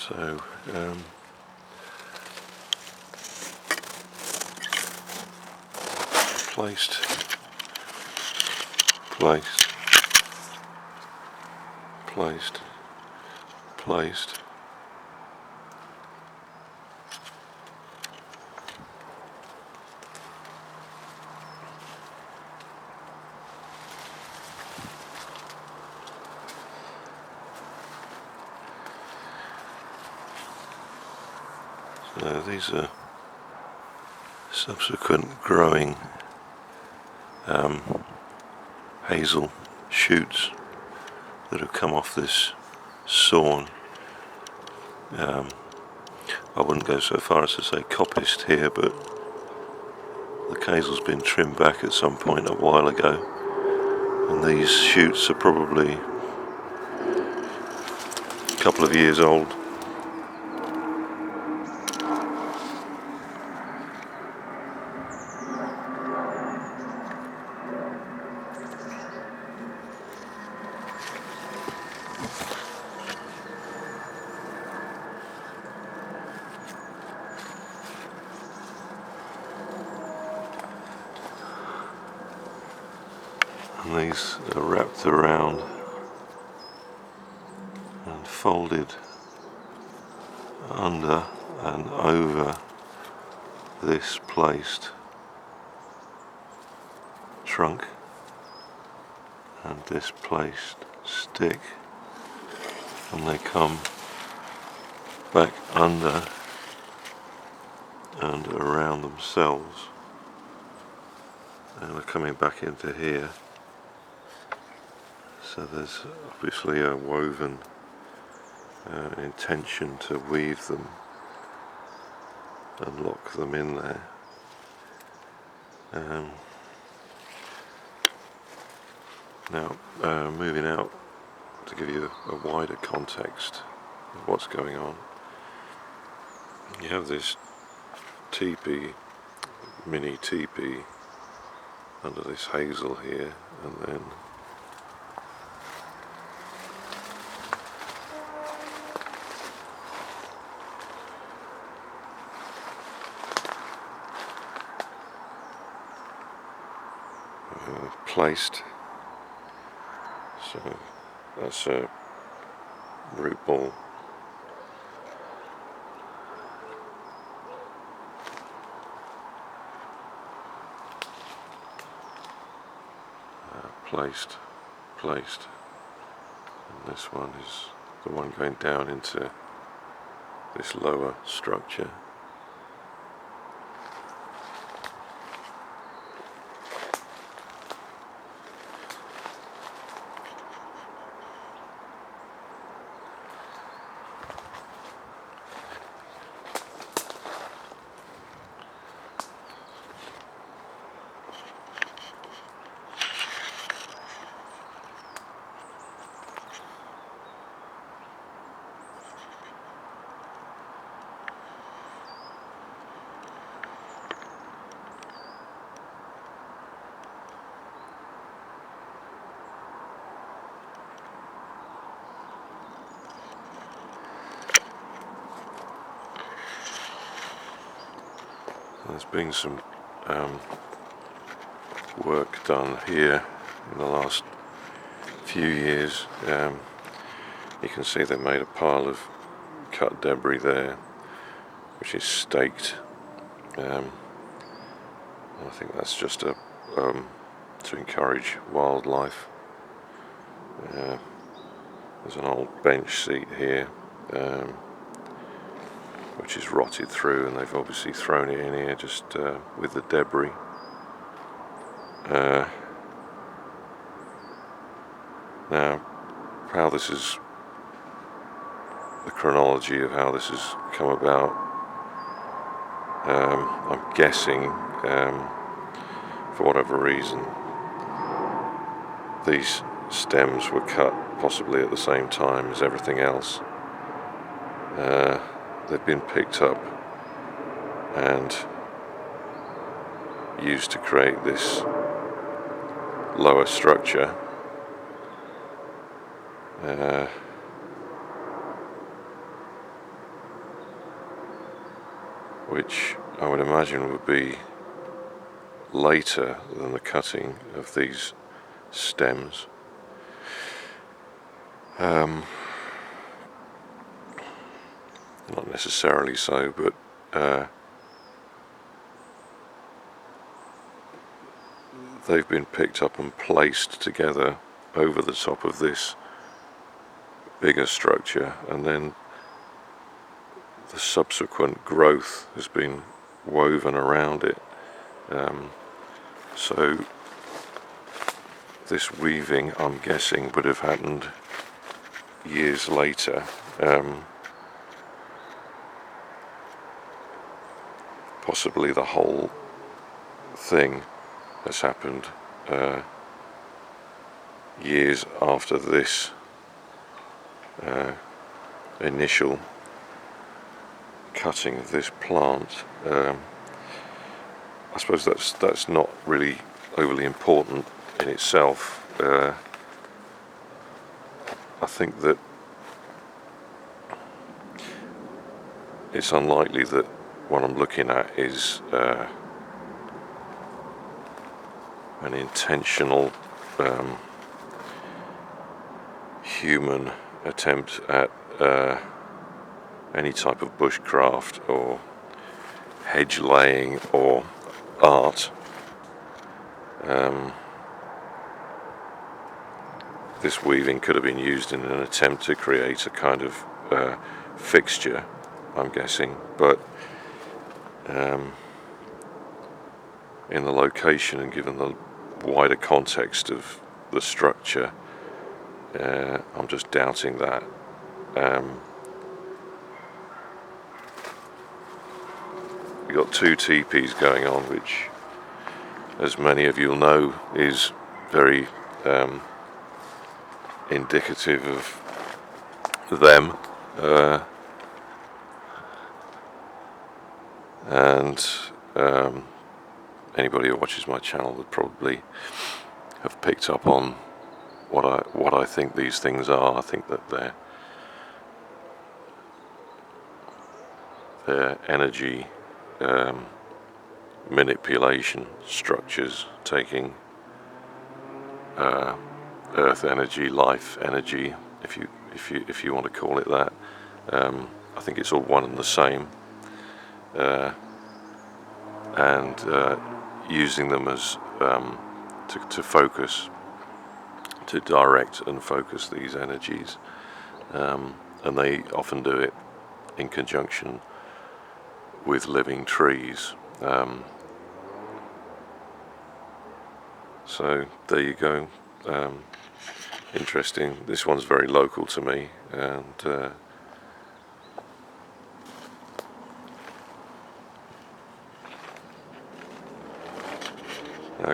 So placed, placed, placed, placed. So these are subsequent growing hazel shoots that have come off this sawn. I wouldn't go so far as to say coppiced here, but the hazel's been trimmed back at some point a while ago, and these shoots are probably a couple of years old. And these are wrapped around and folded under and over this placed trunk and this placed stick, and they come back under and around themselves and are coming back into here. So there's obviously a woven intention to weave them and lock them in there. Now, moving out to give you a wider context of what's going on. You have this teepee, mini teepee under this hazel here, and then placed. So that's a root ball. Placed, placed, and this one is the one going down into this lower structure. There's been some work done here in the last few years. You can see they made a pile of cut debris there, which is staked. I think that's just to encourage wildlife. There's an old bench seat here, which is rotted through, and they've obviously thrown it in here just with the debris. Now, how this is, the chronology of how this has come about, I'm guessing, for whatever reason, these stems were cut possibly at the same time as everything else. They've been picked up and used to create this lower structure. which I would imagine would be later than the cutting of these stems. Not necessarily so, but they've been picked up and placed together over the top of this bigger structure, and then the subsequent growth has been woven around it. So this weaving, I'm guessing, would have happened years later. Possibly the whole thing has happened years after this initial cutting of this plant. I suppose that's not really overly important in itself. I think that it's unlikely that what I'm looking at is an intentional human attempt at any type of bushcraft or hedge laying or art. This weaving could have been used in an attempt to create a kind of fixture, I'm guessing, but in the location and given the wider context of the structure, I'm just doubting that. We've got two teepees going on, which, as many of you'll know, is very indicative of them, and anybody who watches my channel would probably have picked up on what I think these things are. I think that they're energy manipulation structures, taking earth energy, life energy, if you want to call it that. I think it's all one and the same, and using them as to focus, to direct and focus these energies, and they often do it in conjunction with living trees. So there you go. Interesting. This one's very local to me, and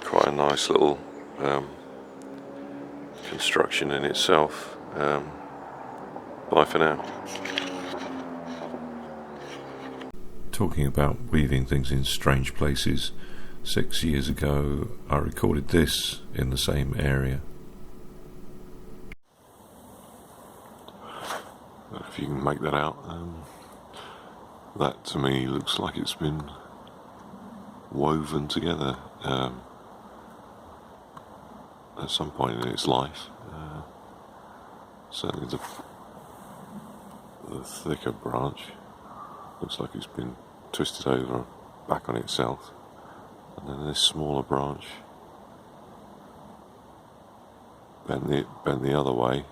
quite a nice little construction in itself. Bye for now. Talking about weaving things in strange places, 6 years ago I recorded this in the same area. If you can make that out, that to me looks like it's been woven together at some point in its life. Certainly the thicker branch looks like it's been twisted over back on itself, and then this smaller branch bent the other way.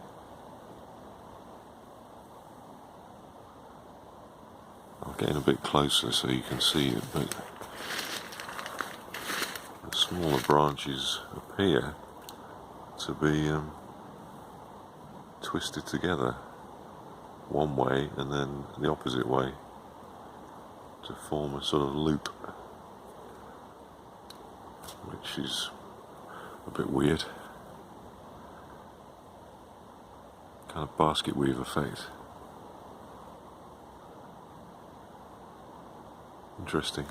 I'm getting a bit closer so you can see it, but the smaller branches appear to be twisted together one way and then the opposite way to form a sort of loop, which is a bit weird, kind of basket weave effect. Interesting.